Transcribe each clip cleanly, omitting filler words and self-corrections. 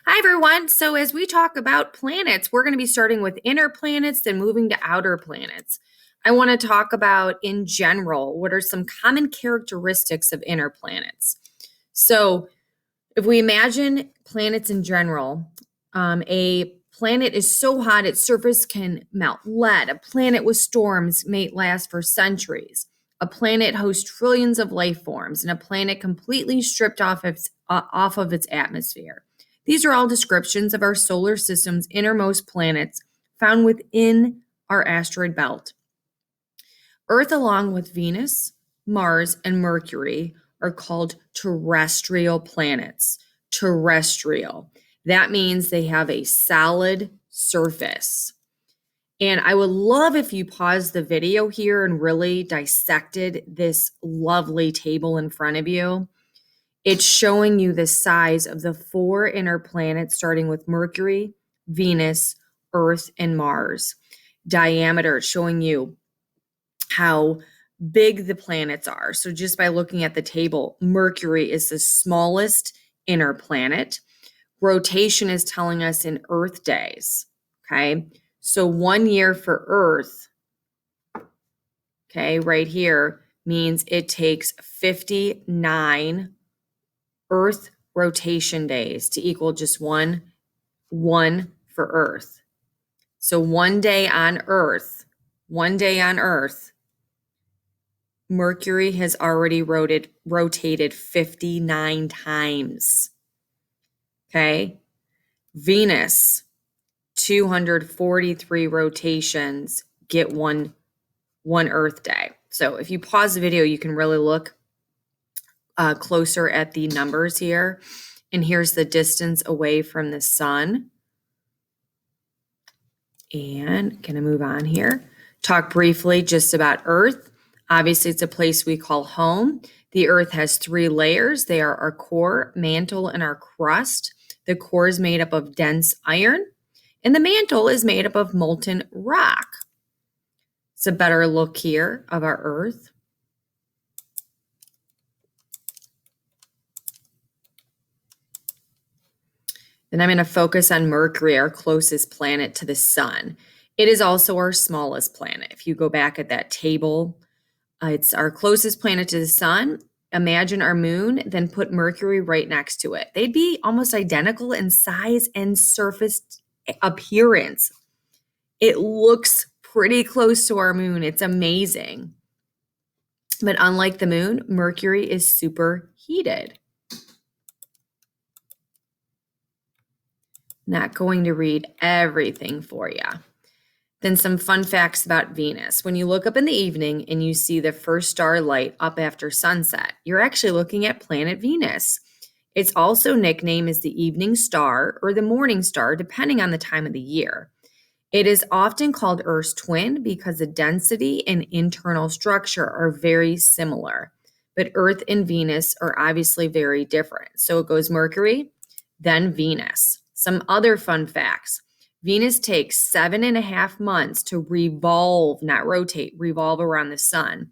Hi, everyone. So, as we talk about planets, we're going to be starting with inner planets, then moving to outer planets. I want to talk about, in general, what are some common characteristics of inner planets. So, if we imagine planets in general, a planet is so hot its surface can melt lead. A planet with storms may last for centuries. A planet hosts trillions of life forms, and a planet completely stripped off of its atmosphere. These are all descriptions of our solar system's innermost planets found within our asteroid belt. Earth, along with Venus, Mars, and Mercury, are called terrestrial planets. Terrestrial. That means they have a solid surface. And I would love if you paused the video here and really dissected this lovely table in front of you. It's showing you the size of the four inner planets, starting with Mercury, Venus, Earth, and Mars. Diameter, showing you how big the planets are. So just by looking at the table, Mercury is the smallest inner planet. Rotation is telling us in Earth days, okay? So 1 year for Earth, okay, right here, means it takes 59 Earth rotation days to equal just one for Earth. So 1 day on Earth, Mercury has already rotated 59 times. Okay. Venus, 243 rotations, get one Earth day. So if you pause the video, you can really look closer at the numbers here. And here's the distance away from the sun. And going to move on here. Talk briefly just about Earth. Obviously, it's a place we call home. The Earth has 3 layers. They are our core, mantle, and our crust. The core is made up of dense iron, and the mantle is made up of molten rock. It's a better look here of our Earth. Then I'm going to focus on Mercury, our closest planet to the sun. It is also our smallest planet. If you go back at that table, it's our closest planet to the sun. Imagine our moon, then put Mercury right next to it. They'd be almost identical in size and surface appearance. It looks pretty close to our moon. It's amazing. But unlike the moon, Mercury is superheated. Not going to read everything for you. Then some fun facts about Venus. When you look up in the evening and you see the first star light up after sunset, you're actually looking at planet Venus. It's also nicknamed as the evening star or the morning star, depending on the time of the year. It is often called Earth's twin because the density and internal structure are very similar. But Earth and Venus are obviously very different. So it goes Mercury, then Venus. Some other fun facts. Venus takes 7.5 months to revolve, not rotate, revolve around the sun,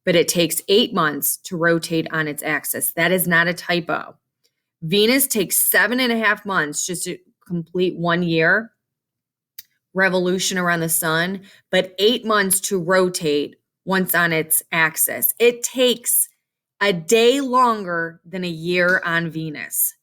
but it takes 8 months to rotate on its axis. That is not a typo. Venus takes 7.5 months just to complete 1 year revolution around the sun, but 8 months to rotate once on its axis. It takes a day longer than a year on Venus.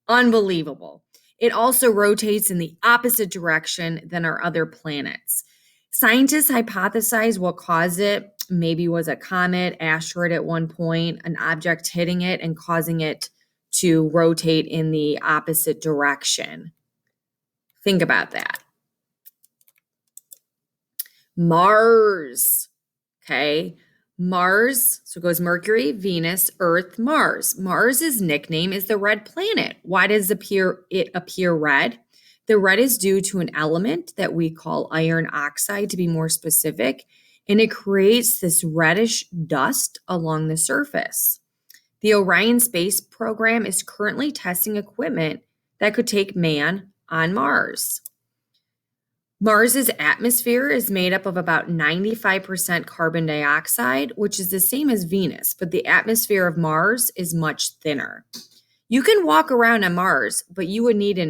Unbelievable. It also rotates in the opposite direction than our other planets. Scientists hypothesize what caused it. Maybe was a comet, asteroid at one point, an object hitting it and causing it to rotate in the opposite direction. Think about that. Mars, okay? Mars, so it goes Mercury, Venus, Earth, Mars. Mars's nickname is the red planet. Why does it appear red? The red is due to an element that we call iron oxide, to be more specific, and it creates this reddish dust along the surface. The Orion space program is currently testing equipment that could take man on Mars. Mars's atmosphere is made up of about 95% carbon dioxide, which is the same as Venus, but the atmosphere of Mars is much thinner. You can walk around on Mars, but you would need an